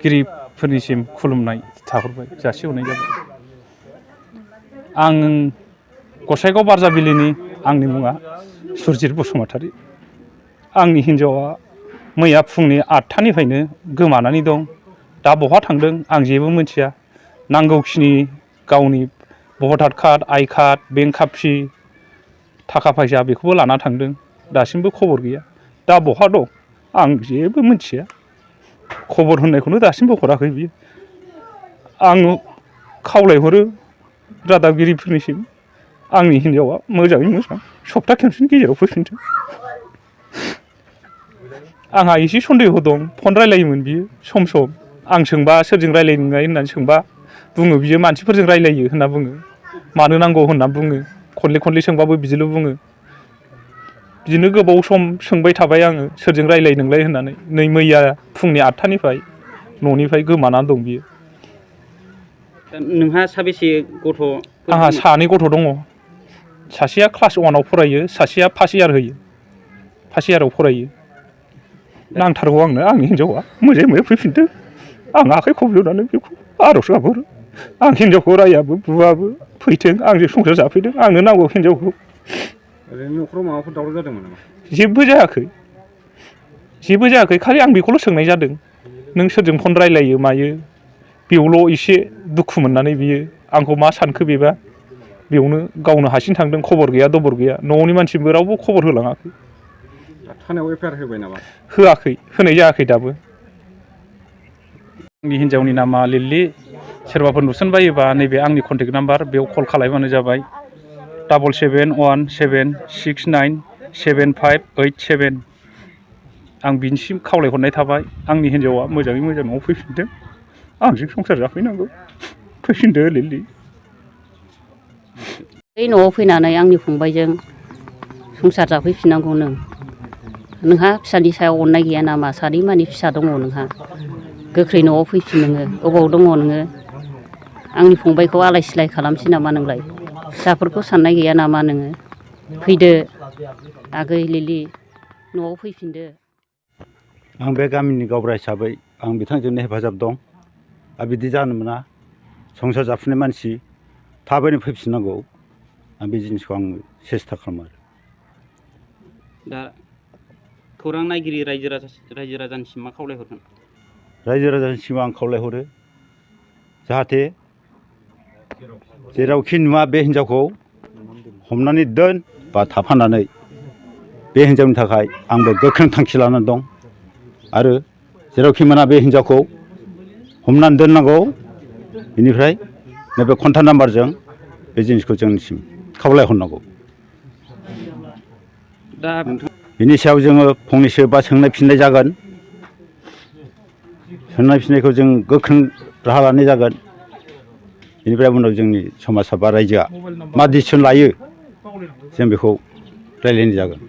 गिरिफोरनिसिम खुलुमनाय थाहरबाय जासिहरनाय जाबाय। आं गसाइगाव बारजाबिलिनि आंनि मुङा सुरजित बसुमतारी। आंनि हिन्जावा मैया फुंनि 8टानिफ्रायनो गोमानानै दं। दा बहा थांदों आं जेबो मिथिया। नांगौखिनि गावनि भटार कार्ड, आइ कार्ड, बेंक कापि, थाखा फैसा बेखौबो लाना थांदों। दासिमबो खबर गैया। दा बहा दं आं जेबो मिथिया। खबर होननायखौनो दासिमबो हराखै बियो। आं खावलायहरो रादाबगिरिफोरनिसिम आंनि हिन्जावा मोजाङै मोजां सप्ता खनसेनि गेजेराव फैफिनथों। आंहा एसे सन्देह दं। फन रायलायोमोन बियो सम सम। आं सोंबा सोरजों रायलायो नोंलाय होननानै सोंबा बुङो बियो मानसिफोरजों रायलायो होनना बुङो। मानो नांगौ होनना बुङो। खनले सोंबाबो बिदिल' बुङो। बिदिनो गोबाव सम सोंबाय थाबाय आङो सोरजों रायलायो नोंलाय होननानै। नै मैया फुंनि 8टानिफ्राय न'निफ्राय गोमानानै दं बियो। नोंहा साबेसे गथ'? आंहा 2 गथ' दङ। सासेया क्लास 1आव फरायो, सासेया फार्स्ट इयार होयो। फार्स्ट इयाराव फरायो। नांथारगौ आंनो आंनि हिन्जावा मोजाङै फैफिनथों। आं आखाइ खबजबनानै बेखौ आर'ज गाबहरो। आं हिन्जावखौ रायाबो बुवाबो फैथों आंजों संसार जाफैथों। आंनो नांगौ हिन्जावखौ। ओरैनो न'खराव माबाफोर दावराव जादोंमोन नामा? जेबो जायाखै। खालि आं बेखौल' सोंनाय जादों नों सोरजों फन रायलायो मायो। बेयावल' एसे दुखु मोननानै बियो आंखौ मा सानखो बेबा बेयावनो गावनो हारसिं थांदों। खबर गैया दबर गैया। न'नि मानसिबो रावबो खबर होलाङाखै। थानायाव एफआइआर होबाय नामा? होआखै, होनाय जायाखै दाबो। आंनि हिन्जावनि नामा लिलि। सोरबाफोर नुसनबायोबा नैबे आंनि कन्टेक्ट नाम्बार बेयाव कल खालामबानो जाबाय। 7717697587। आं बिनिसिम खावलायहरनाय थाबाय आंनि हिन्जावा मोजाङै मोजां न'आव फैफिनथों। आंजों संसार जाफैनांगौ। फैफिनदो लिलि। बै न'आव फैनानै आंनि फंबायजों संसार जाफैफिननांगौ नों। नोंहा फिसानि सायाव अननाय गैया नामा? 3 मानि फिसा दङ नोंहा। गोख्रै न'आव फैफिन नोङो। अबाव दङ नोङो? आंनि फंबायखौ आलाय सिलाय खालामसै नामा नोंलाय? फिसाफोरखौ साननाय गैया नामा नोङो? फैदो आगै लिलि न'आव फैफिनदो। आं बे गामिनि गावबुरा हिसाबै आं बिथांजोंनो हेफाजाब दं। आरो बिदि जानो मोना। संसार जाफुनाय मानसि थाबैनो फैफिननांगौ। आं बे जिनिसखौ आं सेस्था खालामो आरो। दा खौरां नायगिरि रायजो राजानिसिम मा खावलायहरगोन? रायजो राजानिसिम आं खावलायहरो जाहाथे जेरावखि नुवा बे हिन्जावखौ हमनानै दोन बा थाफानानै बे हिन्जावनि थाखाय आंबो गोख्रों थांखि लानानै दं। आरो जेरावखि मोना बे हिन्जावखौ हमनानै दोननांगौ। बेनिफ्राय नैबे कन्टाक्ट नाम्बारजों बे जिनिसखौ जोंनिसिम खावलायहरनांगौ। दा बिनि सायाव जोङो फंनैसो बा सोंनाय फिननाय जागोन। सोंनाय फिननायखौ जों गोख्रों राहा लानाय जागोन। बेनिफ्राय उनाव जोंनि समाजा बा रायजोआ मा डिसिसन लायो जों बेखौ रायलायनाय जागोन।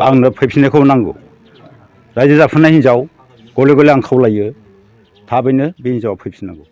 आंनो फैफिननायखौ नांगौ। रायजो जाफुनाय हिन्जाव गले गले आं खावलायो थाबैनो बे हिन्जावआ फैफिननांगौ।